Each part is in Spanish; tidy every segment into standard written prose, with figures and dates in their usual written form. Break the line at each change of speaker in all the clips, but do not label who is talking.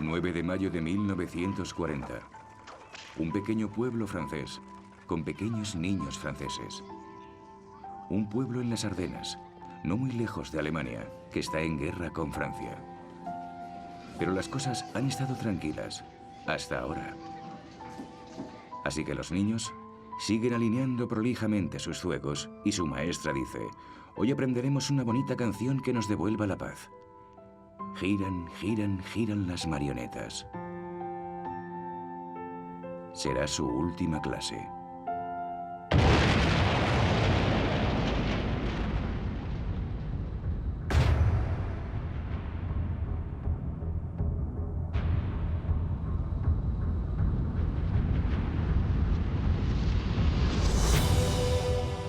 9 de mayo de 1940. Un pequeño pueblo francés, con pequeños niños franceses. Un pueblo en las Ardenas, no muy lejos de Alemania, que está en guerra con Francia. Pero las cosas han estado tranquilas, hasta ahora. Así que los niños siguen alineando prolijamente sus zuecos y su maestra dice: hoy aprenderemos una bonita canción que nos devuelva la paz. Giran, giran, giran las marionetas. Será su última clase.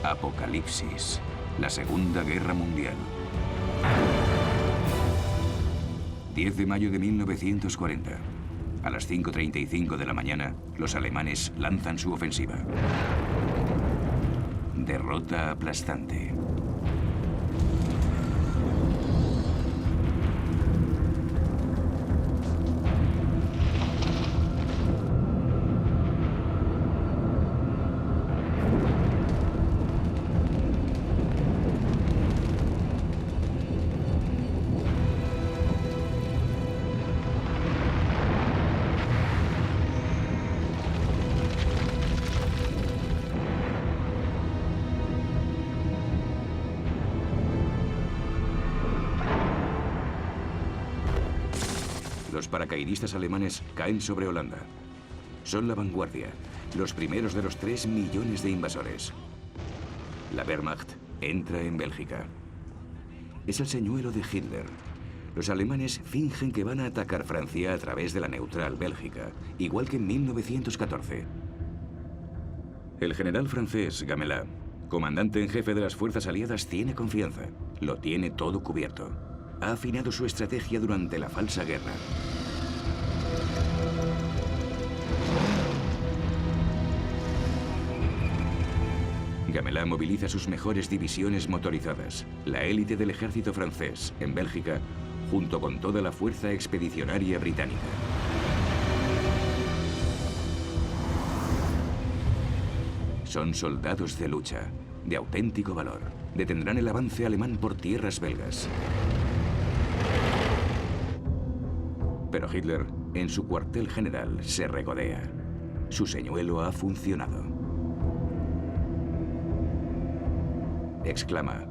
Apocalipsis, la Segunda Guerra Mundial. 10 de mayo de 1940. A las 5:35 de la mañana, los alemanes lanzan su ofensiva. Derrota aplastante. Los paracaidistas alemanes caen sobre Holanda. Son la vanguardia, los primeros de los 3 millones de invasores. La Wehrmacht entra en Bélgica. Es el señuelo de Hitler. Los alemanes fingen que van a atacar Francia a través de la neutral Bélgica, igual que en 1914. El general francés Gamelin, comandante en jefe de las fuerzas aliadas, tiene confianza. Lo tiene todo cubierto. Ha afinado su estrategia durante la falsa guerra. Gamelin moviliza sus mejores divisiones motorizadas, la élite del ejército francés, en Bélgica, junto con toda la fuerza expedicionaria británica. Son soldados de lucha, de auténtico valor. Detendrán el avance alemán por tierras belgas. Pero Hitler, en su cuartel general, se regodea. Su señuelo ha funcionado. Exclama: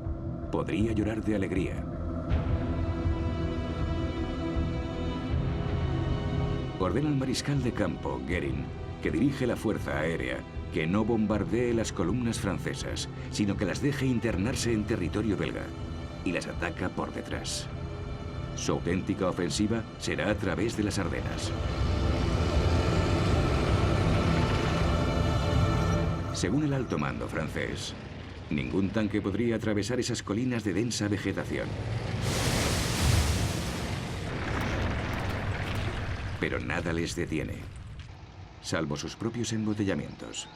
podría llorar de alegría. Ordena al mariscal de campo, Goering, que dirige la fuerza aérea, que no bombardee las columnas francesas, sino que las deje internarse en territorio belga, y las ataca por detrás. Su auténtica ofensiva será a través de las Ardenas. Según el alto mando francés, ningún tanque podría atravesar esas colinas de densa vegetación. Pero nada les detiene, salvo sus propios embotellamientos.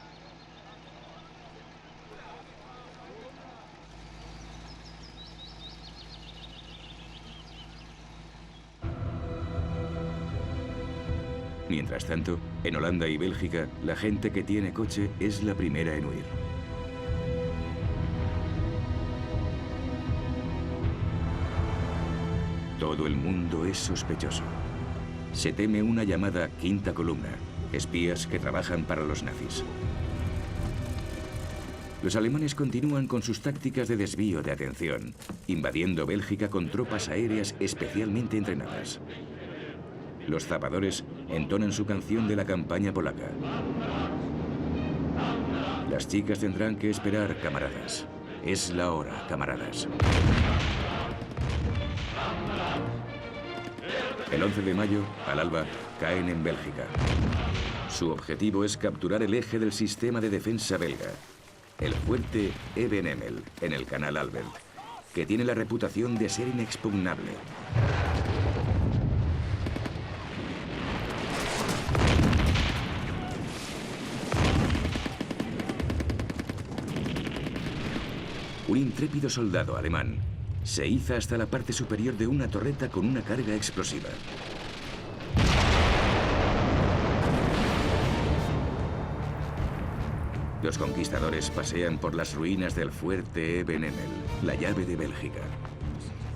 Mientras tanto, en Holanda y Bélgica, la gente que tiene coche es la primera en huir. Todo el mundo es sospechoso. Se teme una llamada quinta columna, espías que trabajan para los nazis. Los alemanes continúan con sus tácticas de desvío de atención, invadiendo Bélgica con tropas aéreas especialmente entrenadas. Los zapadores entonan su canción de la campaña polaca. Las chicas tendrán que esperar, camaradas. Es la hora, camaradas. El 11 de mayo, al alba, caen en Bélgica. Su objetivo es capturar el eje del sistema de defensa belga, el fuerte Ebenemel, en el canal Albert, que tiene la reputación de ser inexpugnable. Un intrépido soldado alemán se iza hasta la parte superior de una torreta con una carga explosiva. Los conquistadores pasean por las ruinas del fuerte Ebenemel, la llave de Bélgica.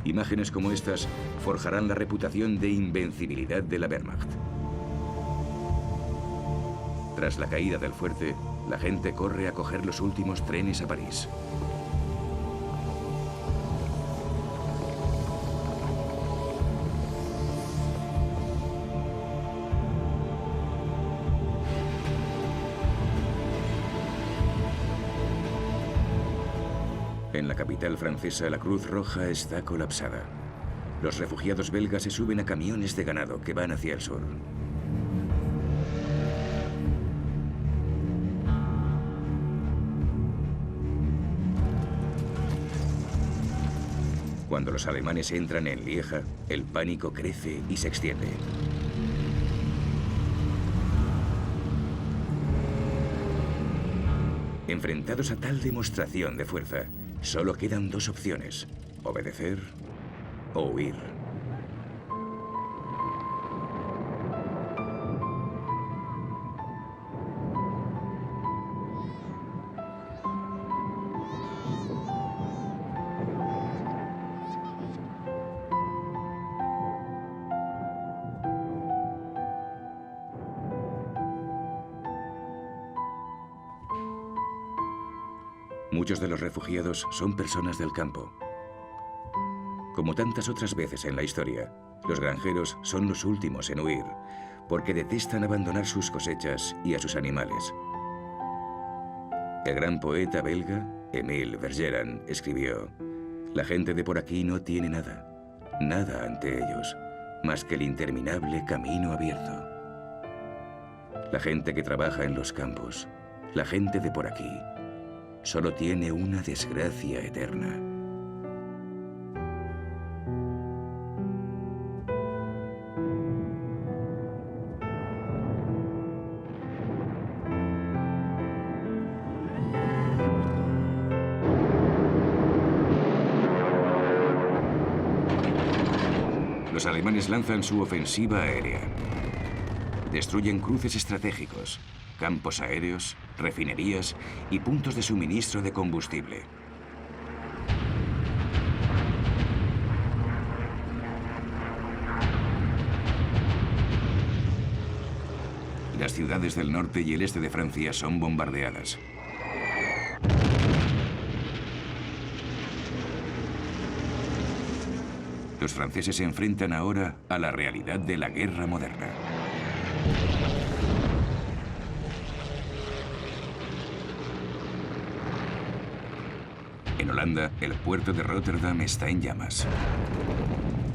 Imágenes como estas forjarán la reputación de invencibilidad de la Wehrmacht. Tras la caída del fuerte, la gente corre a coger los últimos trenes a París. En la capital francesa, la Cruz Roja está colapsada. Los refugiados belgas se suben a camiones de ganado que van hacia el sur. Cuando los alemanes entran en Lieja, el pánico crece y se extiende. Enfrentados a tal demostración de fuerza, solo quedan dos opciones: obedecer o huir. Muchos de los refugiados son personas del campo. Como tantas otras veces en la historia, los granjeros son los últimos en huir, porque detestan abandonar sus cosechas y a sus animales. El gran poeta belga, Émile Vergeran, escribió: «La gente de por aquí no tiene nada, nada ante ellos, más que el interminable camino abierto». La gente que trabaja en los campos, la gente de por aquí, solo tiene una desgracia eterna. Los alemanes lanzan su ofensiva aérea. Destruyen cruces estratégicos, campos aéreos, refinerías y puntos de suministro de combustible. Las ciudades del norte y el este de Francia son bombardeadas. Los franceses se enfrentan ahora a la realidad de la guerra moderna. En Holanda, el puerto de Rotterdam está en llamas.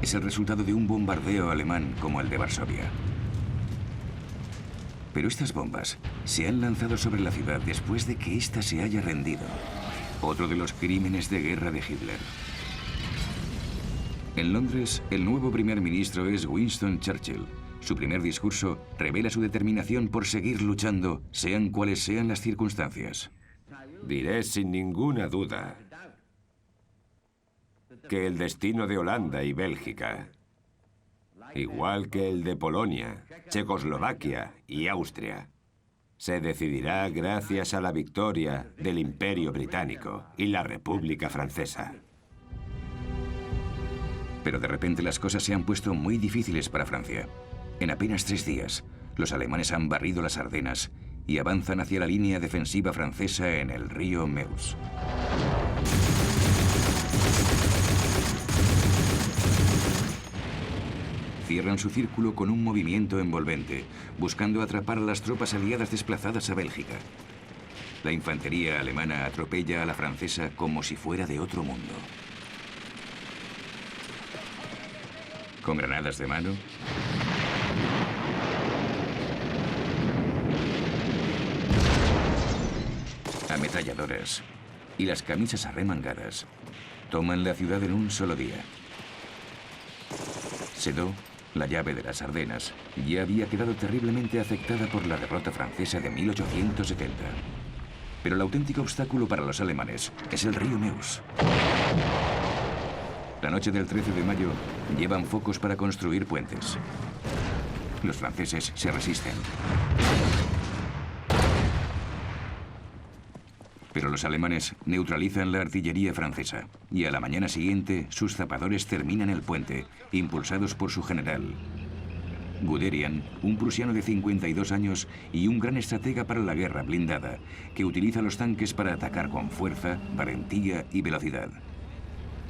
Es el resultado de un bombardeo alemán como el de Varsovia. Pero estas bombas se han lanzado sobre la ciudad después de que ésta se haya rendido. Otro de los crímenes de guerra de Hitler. En Londres, el nuevo primer ministro es Winston Churchill. Su primer discurso revela su determinación por seguir luchando, sean cuales sean las circunstancias.
Diré sin ninguna duda que el destino de Holanda y Bélgica, igual que el de Polonia, Checoslovaquia y Austria, se decidirá gracias a la victoria del Imperio Británico y la República Francesa.
Pero de repente las cosas se han puesto muy difíciles para Francia. En apenas 3 días, los alemanes han barrido las Ardenas y avanzan hacia la línea defensiva francesa en el río Meuse. Cierran su círculo con un movimiento envolvente, buscando atrapar a las tropas aliadas desplazadas a Bélgica. La infantería alemana atropella a la francesa como si fuera de otro mundo. Con granadas de mano, ametralladoras y las camisas arremangadas, toman la ciudad en un solo día. Sedan, la llave de las Ardenas, ya había quedado terriblemente afectada por la derrota francesa de 1870. Pero el auténtico obstáculo para los alemanes es el río Meuse. La noche del 13 de mayo llevan focos para construir puentes. Los franceses se resisten. Pero los alemanes neutralizan la artillería francesa y a la mañana siguiente sus zapadores terminan el puente, impulsados por su general. Guderian, un prusiano de 52 años y un gran estratega para la guerra blindada, que utiliza los tanques para atacar con fuerza, valentía y velocidad.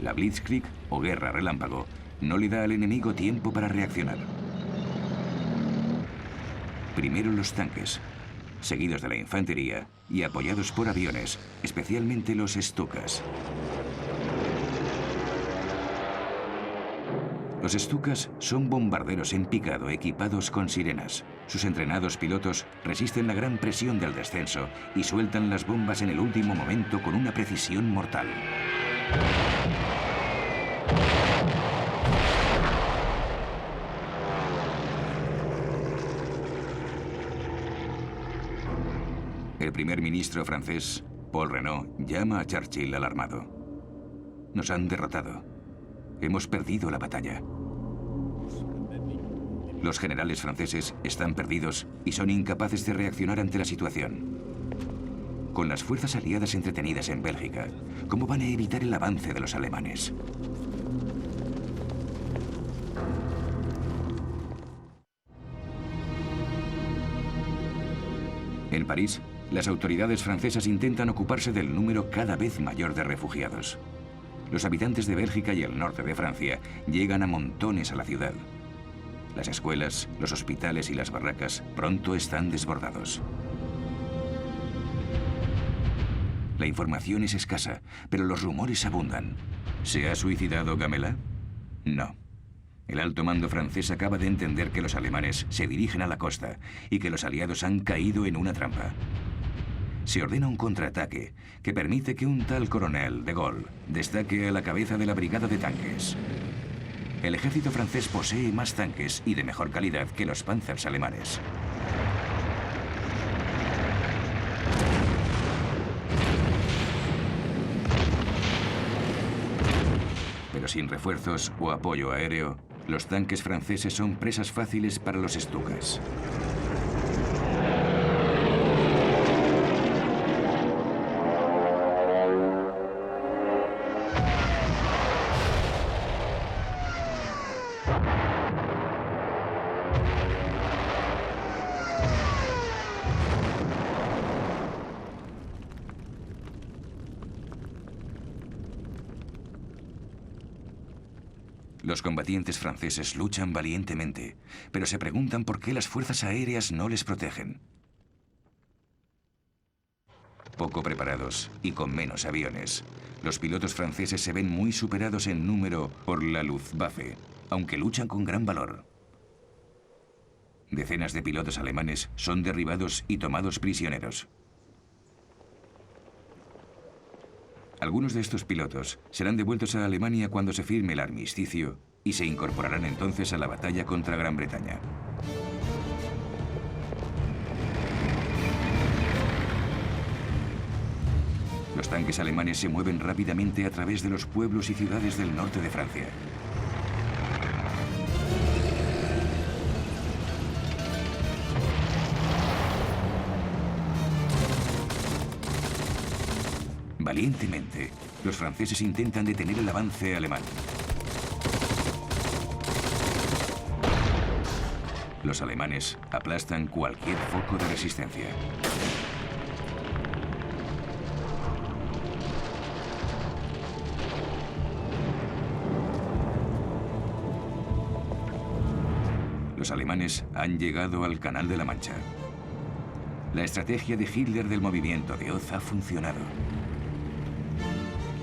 La Blitzkrieg, o guerra relámpago, no le da al enemigo tiempo para reaccionar. Primero los tanques, seguidos de la infantería y apoyados por aviones, especialmente los Stukas. Los Stukas son bombarderos en picado equipados con sirenas. Sus entrenados pilotos resisten la gran presión del descenso y sueltan las bombas en el último momento con una precisión mortal. El primer ministro francés, Paul Reynaud, llama a Churchill alarmado. Nos han derrotado. Hemos perdido la batalla. Los generales franceses están perdidos y son incapaces de reaccionar ante la situación. Con las fuerzas aliadas entretenidas en Bélgica, ¿cómo van a evitar el avance de los alemanes? En París, las autoridades francesas intentan ocuparse del número cada vez mayor de refugiados. Los habitantes de Bélgica y el norte de Francia llegan a montones a la ciudad. Las escuelas, los hospitales y las barracas pronto están desbordados. La información es escasa, pero los rumores abundan. ¿Se ha suicidado Gamelin? No. El alto mando francés acaba de entender que los alemanes se dirigen a la costa y que los aliados han caído en una trampa. Se ordena un contraataque que permite que un tal coronel de Gaulle destaque a la cabeza de la brigada de tanques. El ejército francés posee más tanques y de mejor calidad que los Panzers alemanes. Pero sin refuerzos o apoyo aéreo, los tanques franceses son presas fáciles para los Stukas. Los combatientes franceses luchan valientemente, pero se preguntan por qué las fuerzas aéreas no les protegen. Poco preparados y con menos aviones, los pilotos franceses se ven muy superados en número por la Luftwaffe, aunque luchan con gran valor. Decenas de pilotos alemanes son derribados y tomados prisioneros. Algunos de estos pilotos serán devueltos a Alemania cuando se firme el armisticio y se incorporarán entonces a la batalla contra Gran Bretaña. Los tanques alemanes se mueven rápidamente a través de los pueblos y ciudades del norte de Francia. Valientemente, los franceses intentan detener el avance alemán. Los alemanes aplastan cualquier foco de resistencia. Los alemanes han llegado al Canal de la Mancha. La estrategia de Hitler del movimiento de Oz ha funcionado.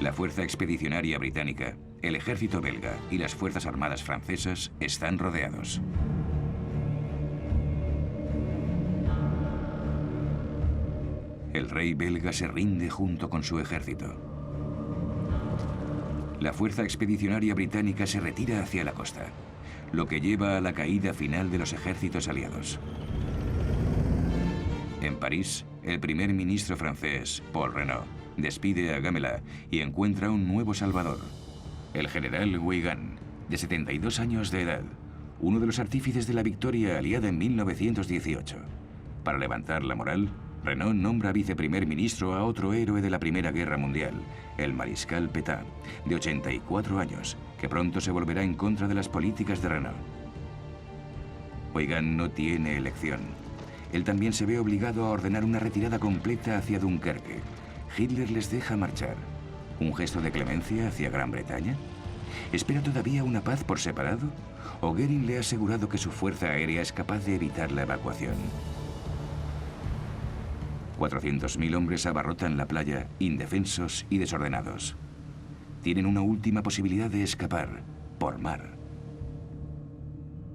La Fuerza Expedicionaria Británica, el ejército belga y las fuerzas armadas francesas están rodeados. El rey belga se rinde junto con su ejército. La Fuerza Expedicionaria Británica se retira hacia la costa, lo que lleva a la caída final de los ejércitos aliados. En París, el primer ministro francés, Paul Reynaud, despide a Gamelin y encuentra un nuevo salvador, el general Weygand, de 72 años de edad, uno de los artífices de la victoria aliada en 1918. Para levantar la moral, Renault nombra viceprimer ministro a otro héroe de la Primera Guerra Mundial, el mariscal Pétain, de 84 años, que pronto se volverá en contra de las políticas de Renault. Weygand no tiene elección. Él también se ve obligado a ordenar una retirada completa hacia Dunkerque. Hitler les deja marchar. ¿Un gesto de clemencia hacia Gran Bretaña? ¿Espera todavía una paz por separado? ¿O Goering le ha asegurado que su fuerza aérea es capaz de evitar la evacuación? 400.000 hombres abarrotan la playa, indefensos y desordenados. Tienen una última posibilidad de escapar, por mar.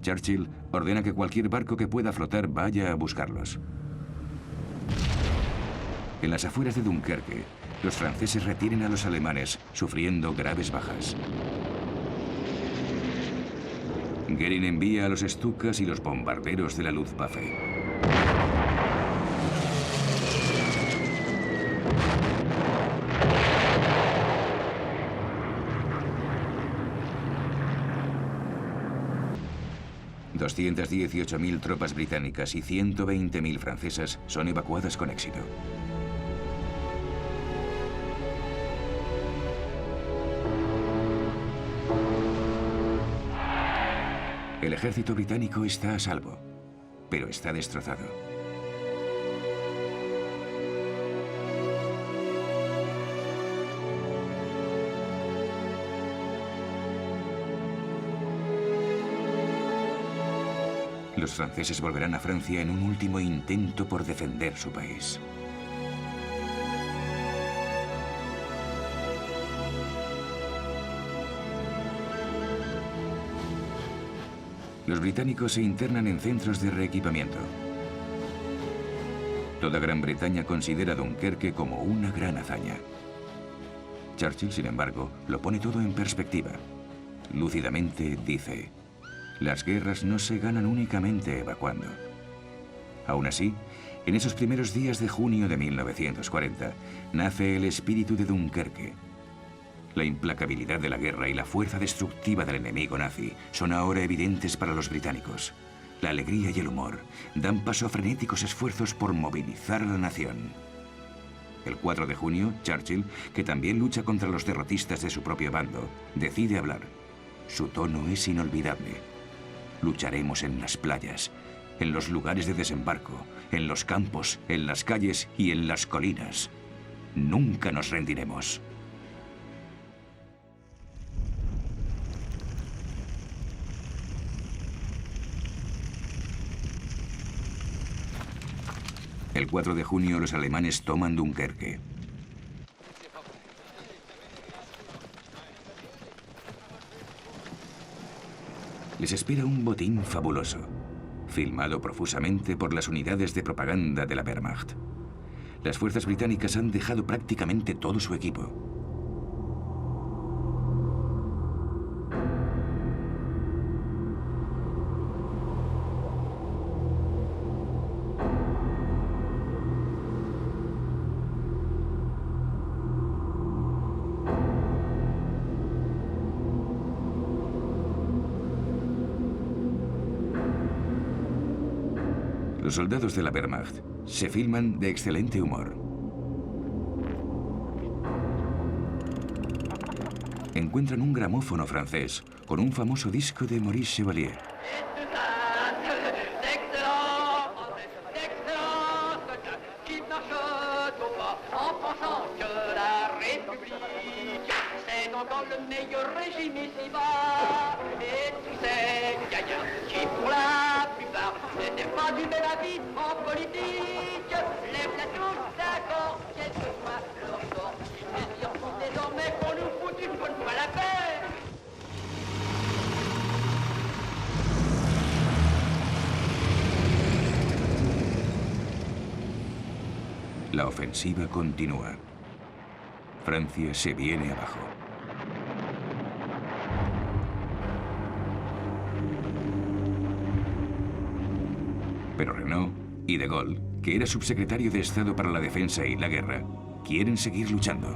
Churchill ordena que cualquier barco que pueda flotar vaya a buscarlos. En las afueras de Dunkerque, los franceses retienen a los alemanes, sufriendo graves bajas. Goering envía a los Stukas y los bombarderos de la Luftwaffe. ...218.000 tropas británicas y 120.000 francesas son evacuadas con éxito. El ejército británico está a salvo, pero está destrozado. Los franceses volverán a Francia en un último intento por defender su país. Los británicos se internan en centros de reequipamiento. Toda Gran Bretaña considera Dunkerque como una gran hazaña. Churchill, sin embargo, lo pone todo en perspectiva. Lúcidamente dice: las guerras no se ganan únicamente evacuando. Aún así, en esos primeros días de junio de 1940, nace el espíritu de Dunkerque. La implacabilidad de la guerra y la fuerza destructiva del enemigo nazi son ahora evidentes para los británicos. La alegría y el humor dan paso a frenéticos esfuerzos por movilizar a la nación. El 4 de junio, Churchill, que también lucha contra los derrotistas de su propio bando, decide hablar. Su tono es inolvidable. Lucharemos en las playas, en los lugares de desembarco, en los campos, en las calles y en las colinas. Nunca nos rendiremos. El 4 de junio los alemanes toman Dunkerque. Les espera un botín fabuloso, filmado profusamente por las unidades de propaganda de la Wehrmacht. Las fuerzas británicas han dejado prácticamente todo su equipo. Los soldados de la Wehrmacht se filman de excelente humor. Encuentran un gramófono francés con un famoso disco de Maurice Chevalier. La ofensiva continúa. Francia se viene abajo. Pero Renault y de Gaulle, que era subsecretario de Estado para la Defensa y la Guerra, quieren seguir luchando.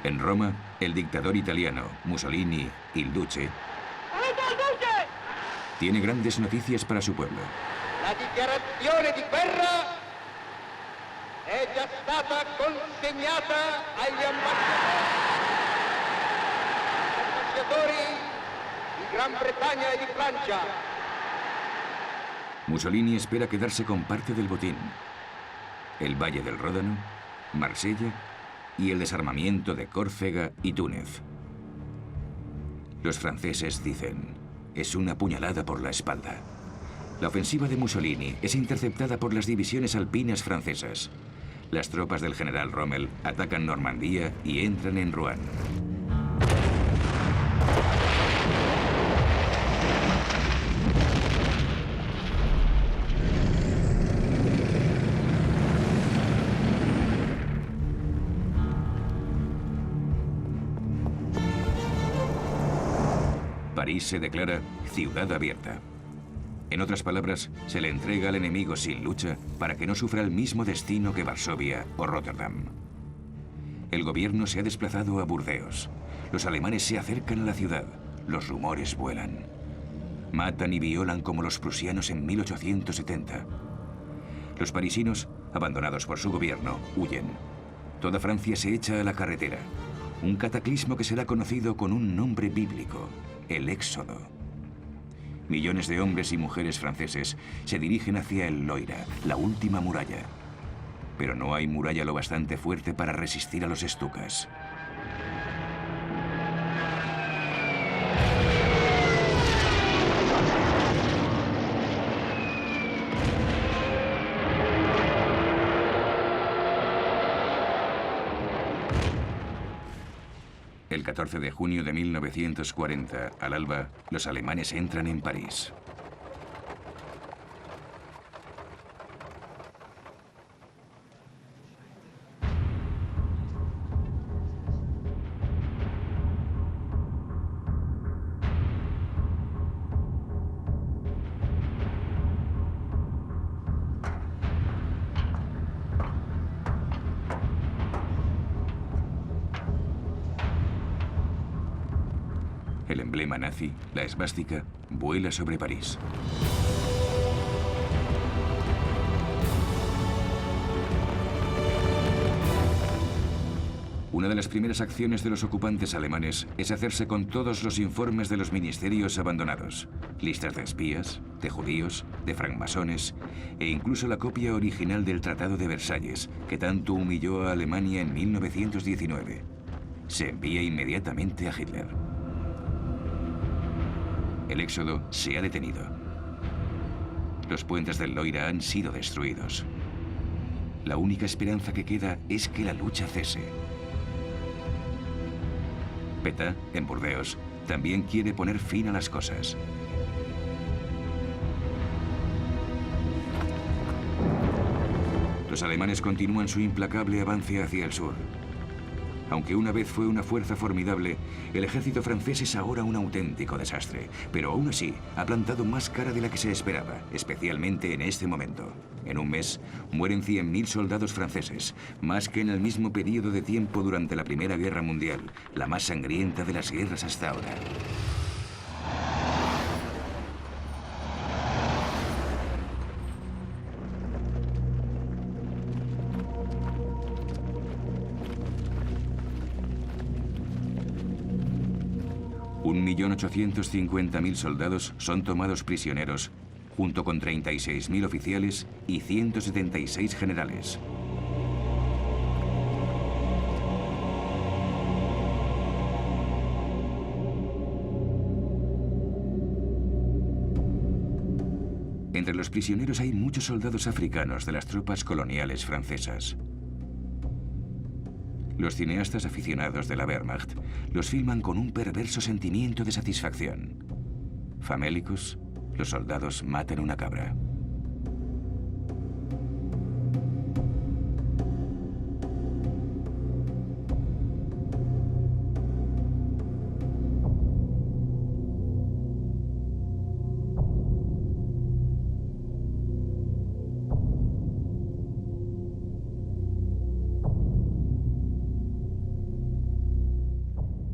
En Roma, el dictador italiano, Mussolini, il Duce, tiene grandes noticias para su pueblo.
La dichiarazione di guerra è già stata consegnata agli ambasciatori di Gran Bretagna e di Francia.
Mussolini espera quedarse con parte del botín. El Valle del Ródano, Marsella y el desarmamiento de Córcega y Túnez. Los franceses dicen, es una puñalada por la espalda. La ofensiva de Mussolini es interceptada por las divisiones alpinas francesas. Las tropas del general Rommel atacan Normandía y entran en Rouen. París se declara ciudad abierta. En otras palabras, se le entrega al enemigo sin lucha para que no sufra el mismo destino que Varsovia o Rotterdam. El gobierno se ha desplazado a Burdeos. Los alemanes se acercan a la ciudad. Los rumores vuelan. Matan y violan como los prusianos en 1870. Los parisinos, abandonados por su gobierno, huyen. Toda Francia se echa a la carretera. Un cataclismo que será conocido con un nombre bíblico: el Éxodo. Millones de hombres y mujeres franceses se dirigen hacia el Loira, la última muralla. Pero no hay muralla lo bastante fuerte para resistir a los estucas. El 14 de junio de 1940, al alba, los alemanes entran en París. El emblema nazi, la esvástica, vuela sobre París. Una de las primeras acciones de los ocupantes alemanes es hacerse con todos los informes de los ministerios abandonados, listas de espías, de judíos, de francmasones e incluso la copia original del Tratado de Versalles, que tanto humilló a Alemania en 1919. Se envía inmediatamente a Hitler. El éxodo se ha detenido. Los puentes del Loira han sido destruidos. La única esperanza que queda es que la lucha cese. Pétain, en Burdeos, también quiere poner fin a las cosas. Los alemanes continúan su implacable avance hacia el sur. Aunque una vez fue una fuerza formidable, el ejército francés es ahora un auténtico desastre. Pero aún así, ha plantado más cara de la que se esperaba, especialmente en este momento. En un mes, mueren 100.000 soldados franceses, más que en el mismo periodo de tiempo durante la Primera Guerra Mundial, la más sangrienta de las guerras hasta ahora. Un 1.850.000 soldados son tomados prisioneros, junto con 36.000 oficiales y 176 generales. Entre los prisioneros hay muchos soldados africanos de las tropas coloniales francesas. Los cineastas aficionados de la Wehrmacht los filman con un perverso sentimiento de satisfacción. Famélicos, los soldados matan una cabra.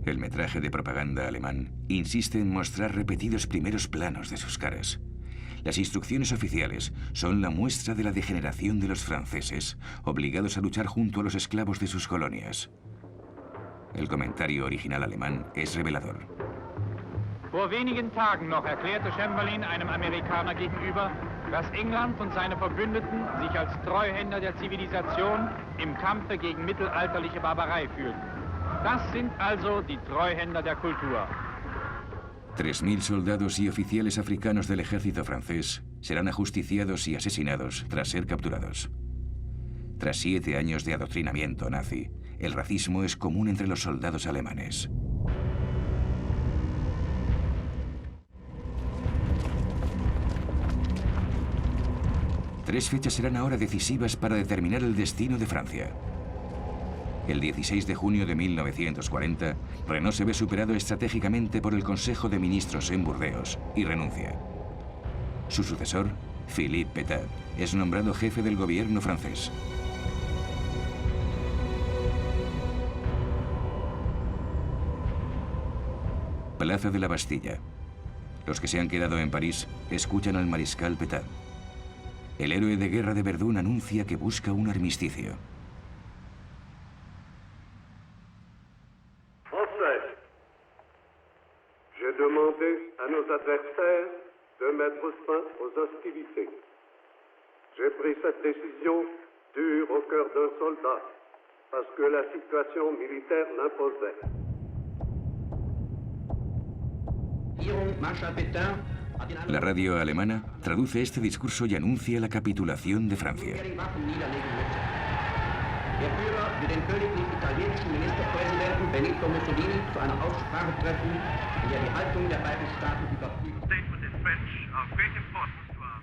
El metraje de propaganda alemán insiste en mostrar repetidos primeros planos de sus caras. Las instrucciones oficiales son la muestra de la degeneración de los franceses, obligados a luchar junto a los esclavos de sus colonias. El comentario original alemán es revelador.
Vor wenigen Tagen noch erklärte Chamberlain einem Amerikaner gegenüber, dass England und seine Verbündeten sich als Treuhänder der Zivilisation im Kampfe gegen mittelalterliche Barbarei fühlten. Das sind also die Treuhänder der Kultur.
3.000 soldados y oficiales africanos del ejército francés serán ajusticiados y asesinados tras ser capturados. Tras 7 años de adoctrinamiento nazi, el racismo es común entre los soldados alemanes. Tres fechas serán ahora decisivas para determinar el destino de Francia. El 16 de junio de 1940, Renaud se ve superado estratégicamente por el Consejo de Ministros en Burdeos y renuncia. Su sucesor, Philippe Pétain, es nombrado jefe del gobierno francés. Plaza de la Bastilla. Los que se han quedado en París escuchan al mariscal Pétain. El héroe de guerra de Verdún anuncia que busca un armisticio.
Français, j'ai demandé à nos adversaires de mettre fin aux hostilités. J'ai pris cette décision dure au cœur d'un soldat, parce que la situation militaire l'imposait.
La radio alemana traduce este discurso y anuncia la capitulación de Francia.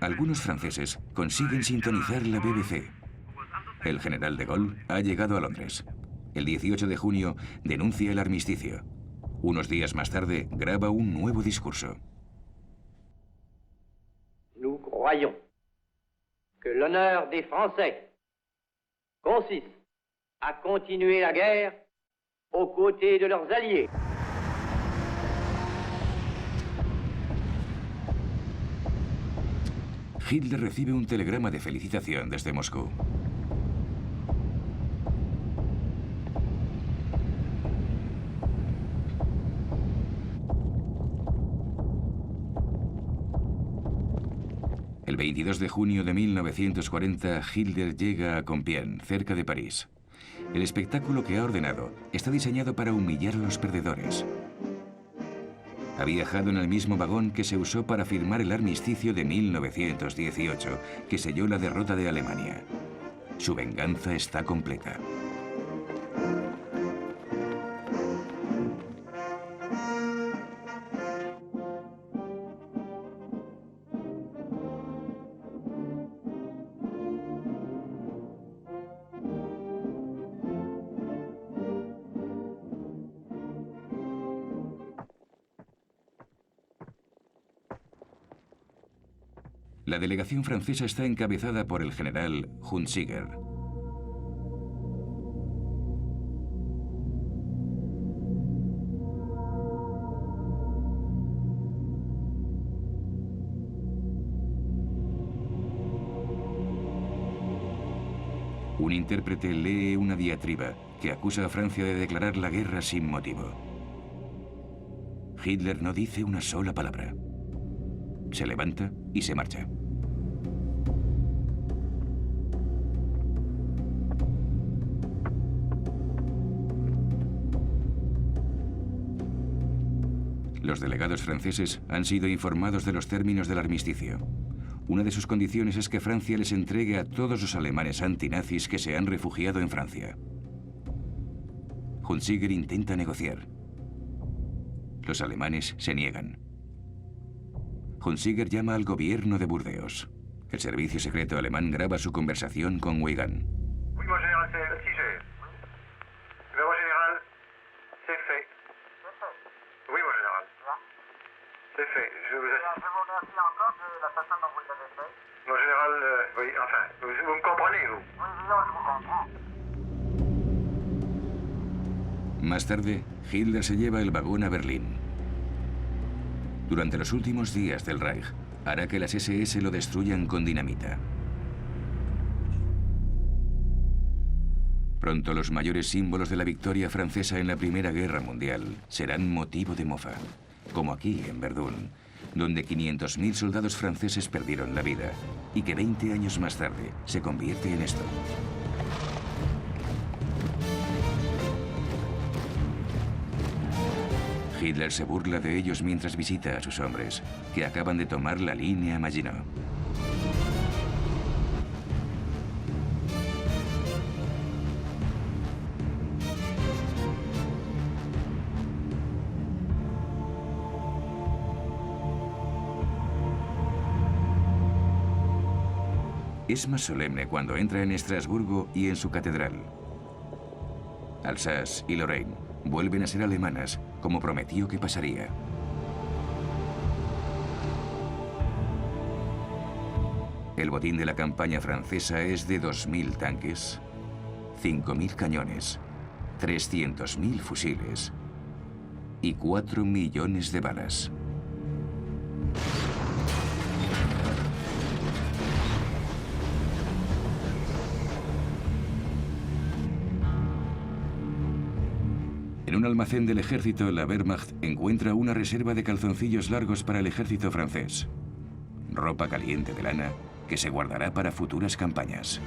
Algunos franceses consiguen sintonizar la BBC. El general de Gaulle ha llegado a Londres. El 18 de junio denuncia el armisticio. Unos días más tarde graba un nuevo discurso.
Nous croyons que l'honneur des Français consiste à continuer la guerre aux côtés de leurs alliés.
Hitler recibe un telegrama de felicitación desde Moscú. El 22 de junio de 1940, Hitler llega a Compiègne, cerca de París. El espectáculo que ha ordenado está diseñado para humillar a los perdedores. Ha viajado en el mismo vagón que se usó para firmar el armisticio de 1918, que selló la derrota de Alemania. Su venganza está completa. La delegación francesa está encabezada por el general Hunziker. Un intérprete lee una diatriba que acusa a Francia de declarar la guerra sin motivo. Hitler no dice una sola palabra. Se levanta y se marcha. Los delegados franceses han sido informados de los términos del armisticio. Una de sus condiciones es que Francia les entregue a todos los alemanes antinazis que se han refugiado en Francia. Hunziker intenta negociar. Los alemanes se niegan. Hunziker llama al gobierno de Burdeos. El servicio secreto alemán graba su conversación con Weygand.
Oui, mon général, c'est si j'ai. Mais mon général, c'est fait. Oui, mon général. C'est fait. Je vous remercie encore de la façon dont vous l'avez fait. Mon général, oui, enfin, vous me comprenez, vous? Oui, non, je vous comprends.
Más tarde, Hitler se lleva el vagón a Berlín. Durante los últimos días del Reich, hará que las SS lo destruyan con dinamita. Pronto los mayores símbolos de la victoria francesa en la Primera Guerra Mundial serán motivo de mofa, como aquí en Verdún, donde 500.000 soldados franceses perdieron la vida y que 20 años más tarde se convierte en esto. Hitler se burla de ellos mientras visita a sus hombres, que acaban de tomar la línea Maginot. Es más solemne cuando entra en Estrasburgo y en su catedral. Alsace y Lorraine vuelven a ser alemanas, como prometió que pasaría. El botín de la campaña francesa es de 2.000 tanques, 5.000 cañones, 300.000 fusiles y 4 millones de balas. En un almacén del ejército, la Wehrmacht encuentra una reserva de calzoncillos largos para el ejército francés. Ropa caliente de lana que se guardará para futuras campañas.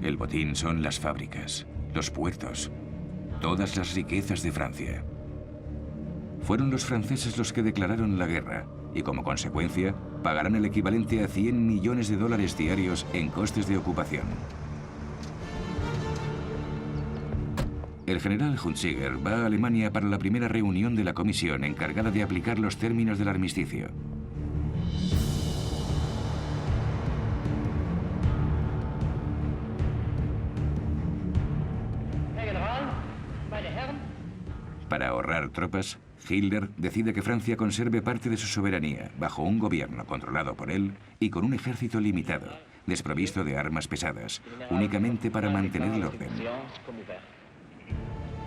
El botín son las fábricas, los puertos, todas las riquezas de Francia. Fueron los franceses los que declararon la guerra y, como consecuencia, pagarán el equivalente a 100 millones de dólares diarios en costes de ocupación. El general Hunziger va a Alemania para la primera reunión de la comisión encargada de aplicar los términos del armisticio. Para ahorrar tropas, Hitler decide que Francia conserve parte de su soberanía bajo un gobierno controlado por él y con un ejército limitado, desprovisto de armas pesadas, únicamente para mantener el orden.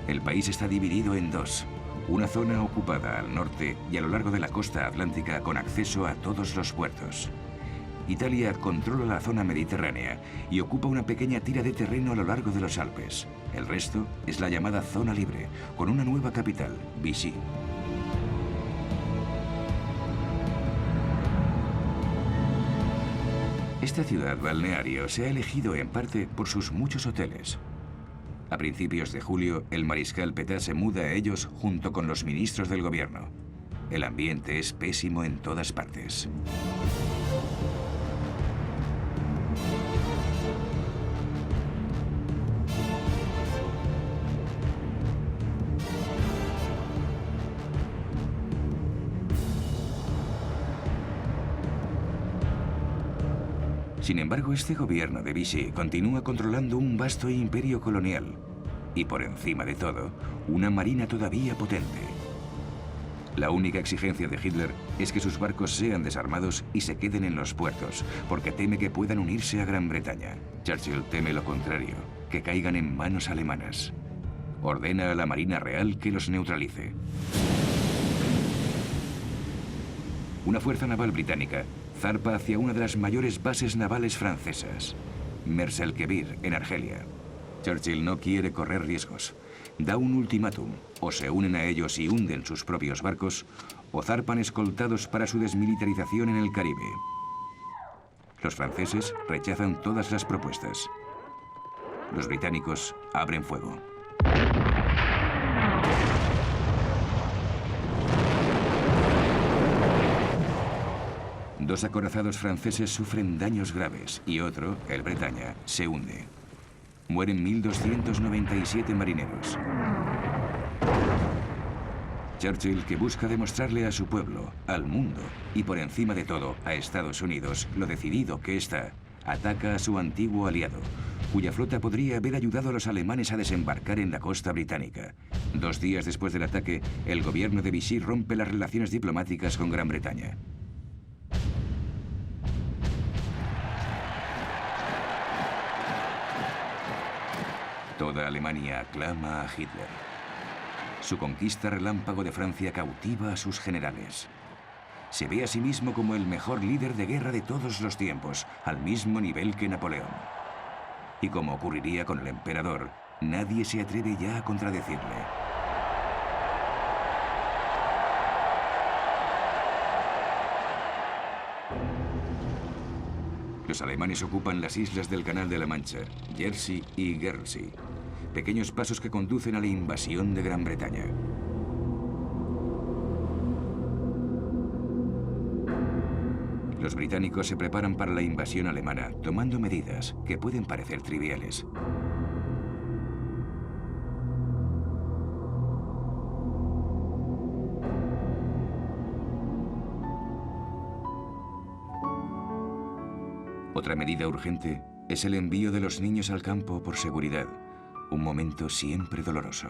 El país está dividido en dos, una zona ocupada al norte y a lo largo de la costa atlántica con acceso a todos los puertos. Italia controla la zona mediterránea y ocupa una pequeña tira de terreno a lo largo de los Alpes. El resto es la llamada zona libre, con una nueva capital, Vichy. Esta ciudad balneario se ha elegido en parte por sus muchos hoteles. A principios de julio, el mariscal Pétain se muda a ellos junto con los ministros del gobierno. El ambiente es pésimo en todas partes. Sin embargo, este gobierno de Vichy continúa controlando un vasto imperio colonial y, por encima de todo, una marina todavía potente. La única exigencia de Hitler es que sus barcos sean desarmados y se queden en los puertos, porque teme que puedan unirse a Gran Bretaña. Churchill teme lo contrario, que caigan en manos alemanas. Ordena a la Marina Real que los neutralice. Una fuerza naval británica zarpa hacia una de las mayores bases navales francesas, Mers el-Kebir, en Argelia. Churchill no quiere correr riesgos. Da un ultimátum: o se unen a ellos y hunden sus propios barcos, o zarpan escoltados para su desmilitarización en el Caribe. Los franceses rechazan todas las propuestas. Los británicos abren fuego. Dos acorazados franceses sufren daños graves y otro, el Bretaña, se hunde. Mueren 1.297 marineros. Churchill, que busca demostrarle a su pueblo, al mundo y por encima de todo a Estados Unidos lo decidido que está, ataca a su antiguo aliado, cuya flota podría haber ayudado a los alemanes a desembarcar en la costa británica. 2 días después del ataque, el gobierno de Vichy rompe las relaciones diplomáticas con Gran Bretaña. Toda Alemania aclama a Hitler. Su conquista relámpago de Francia cautiva a sus generales. Se ve a sí mismo como el mejor líder de guerra de todos los tiempos, al mismo nivel que Napoleón. Y como ocurriría con el emperador, nadie se atreve ya a contradecirle. Los alemanes ocupan las islas del Canal de la Mancha, Jersey y Guernsey, pequeños pasos que conducen a la invasión de Gran Bretaña. Los británicos se preparan para la invasión alemana, tomando medidas que pueden parecer triviales. Otra medida urgente es el envío de los niños al campo por seguridad, un momento siempre doloroso.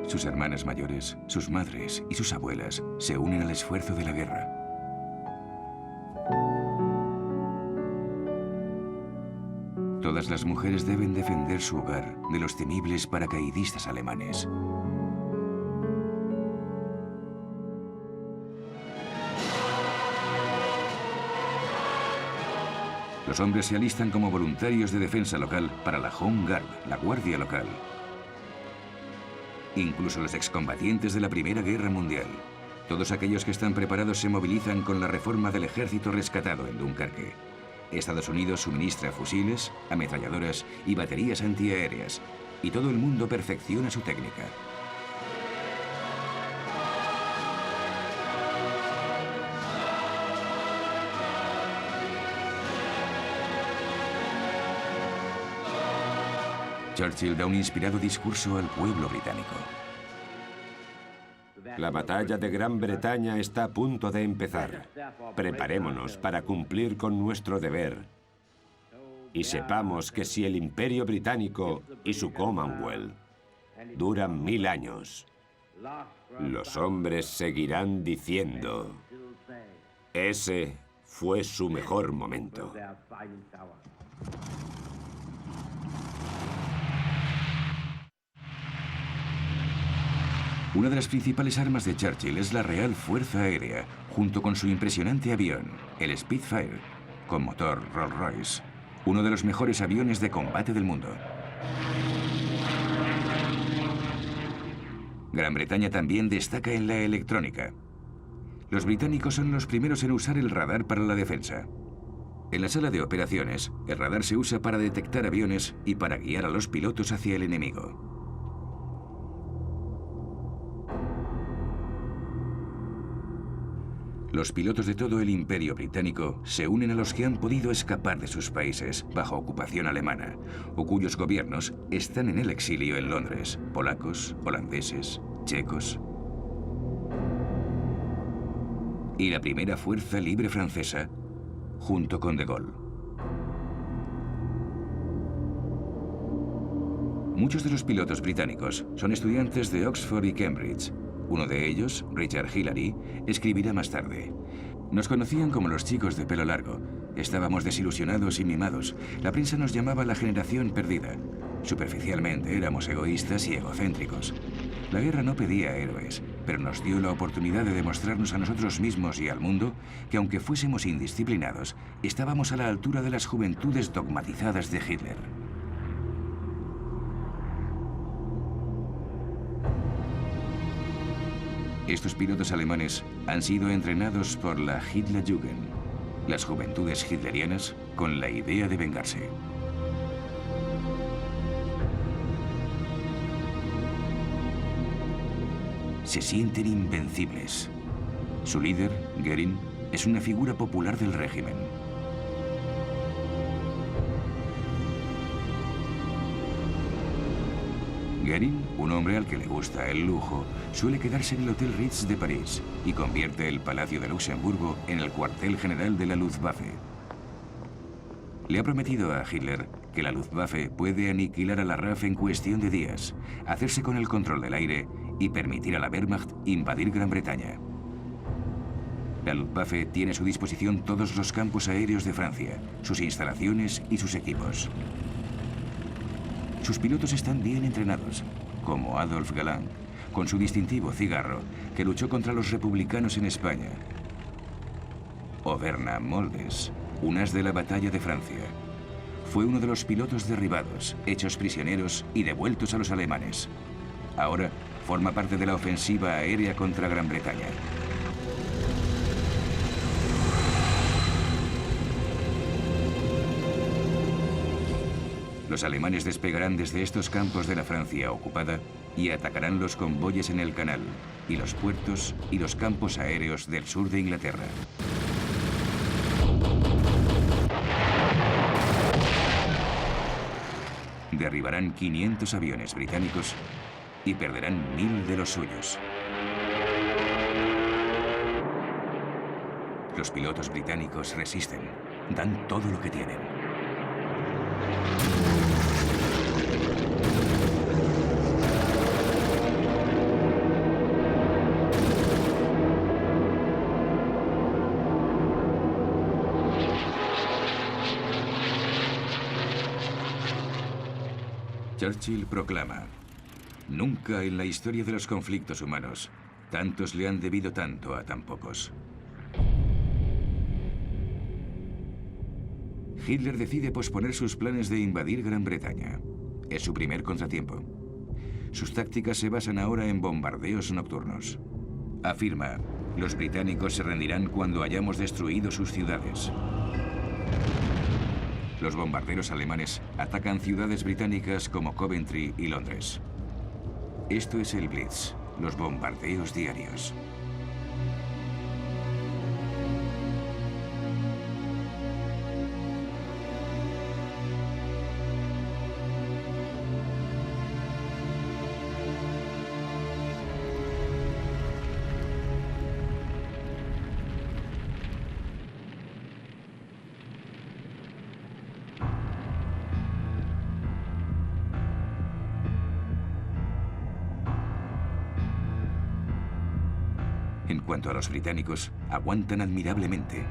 Sus hermanas mayores, sus madres y sus abuelas se unen al esfuerzo de la guerra. Todas las mujeres deben defender su hogar de los temibles paracaidistas alemanes. Los hombres se alistan como voluntarios de defensa local para la Home Guard, la guardia local. Incluso los excombatientes de la Primera Guerra Mundial. Todos aquellos que están preparados se movilizan con la reforma del ejército rescatado en Dunkerque. Estados Unidos suministra fusiles, ametralladoras y baterías antiaéreas, y todo el mundo perfecciona su técnica. Churchill da un inspirado discurso al pueblo británico.
La batalla de Gran Bretaña está a punto de empezar. Preparémonos para cumplir con nuestro deber. Y sepamos que si el Imperio Británico y su Commonwealth duran 1000 años, los hombres seguirán diciendo: ese fue su mejor momento.
Una de las principales armas de Churchill es la Real Fuerza Aérea, junto con su impresionante avión, el Spitfire, con motor Rolls-Royce, uno de los mejores aviones de combate del mundo. Gran Bretaña también destaca en la electrónica. Los británicos son los primeros en usar el radar para la defensa. En la sala de operaciones, el radar se usa para detectar aviones y para guiar a los pilotos hacia el enemigo. Los pilotos de todo el Imperio Británico se unen a los que han podido escapar de sus países bajo ocupación alemana, o cuyos gobiernos están en el exilio en Londres: polacos, holandeses, checos. Y la primera Fuerza Libre Francesa, junto con De Gaulle. Muchos de los pilotos británicos son estudiantes de Oxford y Cambridge. Uno de ellos, Richard Hillary, escribirá más tarde: nos conocían como los chicos de pelo largo. Estábamos desilusionados y mimados. La prensa nos llamaba la generación perdida. Superficialmente éramos egoístas y egocéntricos. La guerra no pedía héroes, pero nos dio la oportunidad de demostrarnos a nosotros mismos y al mundo que, aunque fuésemos indisciplinados, estábamos a la altura de las juventudes dogmatizadas de Hitler. Estos pilotos alemanes han sido entrenados por la Hitlerjugend, las juventudes hitlerianas, con la idea de vengarse. Se sienten invencibles. Su líder, Göring, es una figura popular del régimen. Göring, un hombre al que le gusta el lujo, suele quedarse en el Hotel Ritz de París y convierte el Palacio de Luxemburgo en el cuartel general de la Luftwaffe. Le ha prometido a Hitler que la Luftwaffe puede aniquilar a la RAF en cuestión de días, hacerse con el control del aire y permitir a la Wehrmacht invadir Gran Bretaña. La Luftwaffe tiene a su disposición todos los campos aéreos de Francia, sus instalaciones y sus equipos. Sus pilotos están bien entrenados, como Adolf Galland, con su distintivo cigarro, que luchó contra los republicanos en España. O Bernard Moldes, un as de la batalla de Francia. Fue uno de los pilotos derribados, hechos prisioneros y devueltos a los alemanes. Ahora forma parte de la ofensiva aérea contra Gran Bretaña. Los alemanes despegarán desde estos campos de la Francia ocupada y atacarán los convoyes en el canal, y los puertos y los campos aéreos del sur de Inglaterra. Derribarán 500 aviones británicos y perderán 1000 de los suyos. Los pilotos británicos resisten, dan todo lo que tienen. Churchill proclama: nunca en la historia de los conflictos humanos tantos le han debido tanto a tan pocos. Hitler decide posponer sus planes de invadir Gran Bretaña. Es su primer contratiempo. Sus tácticas se basan ahora en bombardeos nocturnos. Afirma: los británicos se rendirán cuando hayamos destruido sus ciudades. Los bombarderos alemanes atacan ciudades británicas como Coventry y Londres. Esto es el Blitz, los bombardeos diarios. En cuanto a los británicos, aguantan admirablemente.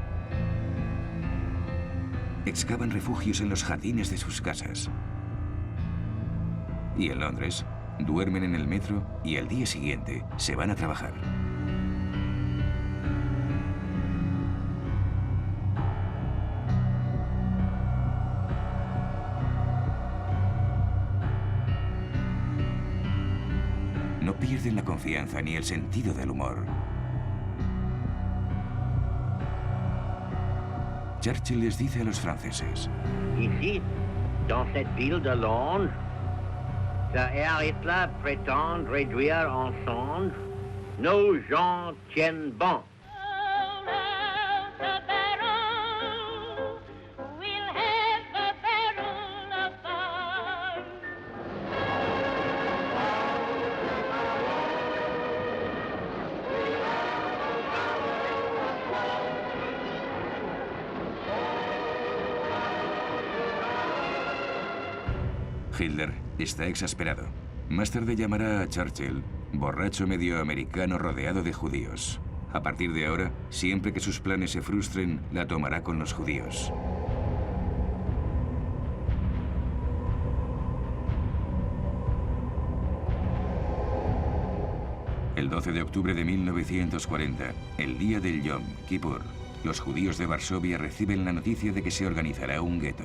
Excavan refugios en los jardines de sus casas. Y en Londres, duermen en el metro y al día siguiente se van a trabajar. No pierden la confianza ni el sentido del humor. Churchill les dice a los franceses:
Ici, dans cette ville de Londres, le Herr Hitler prétend réduire en cendres. Nos gens tiennent bon.
Hitler está exasperado. Más tarde llamará a Churchill borracho medio americano rodeado de judíos. A partir de ahora, siempre que sus planes se frustren, la tomará con los judíos. El 12 de octubre de 1940, el día del Yom Kippur, los judíos de Varsovia reciben la noticia de que se organizará un gueto.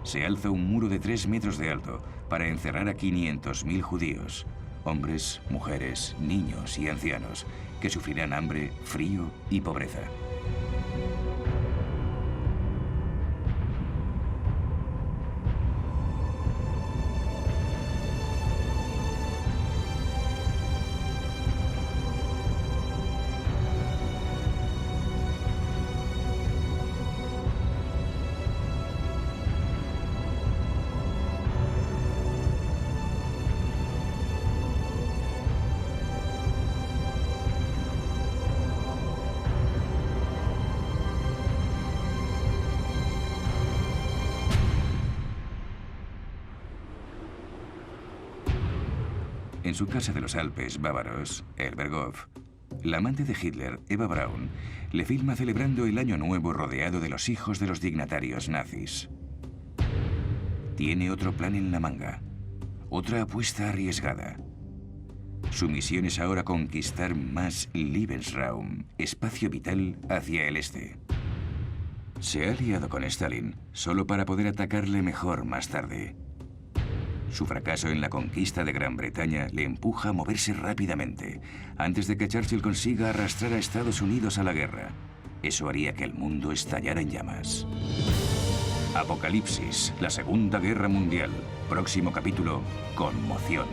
Se alza un muro de 3 metros de alto para encerrar a 500.000 judíos, hombres, mujeres, niños y ancianos, que sufrirán hambre, frío y pobreza. En su casa de los Alpes bávaros, Elberhof, la amante de Hitler, Eva Braun, le filma celebrando el Año Nuevo rodeado de los hijos de los dignatarios nazis. Tiene otro plan en la manga, otra apuesta arriesgada. Su misión es ahora conquistar más Lebensraum, espacio vital hacia el este. Se ha aliado con Stalin solo para poder atacarle mejor más tarde. Su fracaso en la conquista de Gran Bretaña le empuja a moverse rápidamente, antes de que Churchill consiga arrastrar a Estados Unidos a la guerra. Eso haría que el mundo estallara en llamas. Apocalipsis, la Segunda Guerra Mundial. Próximo capítulo, Conmoción.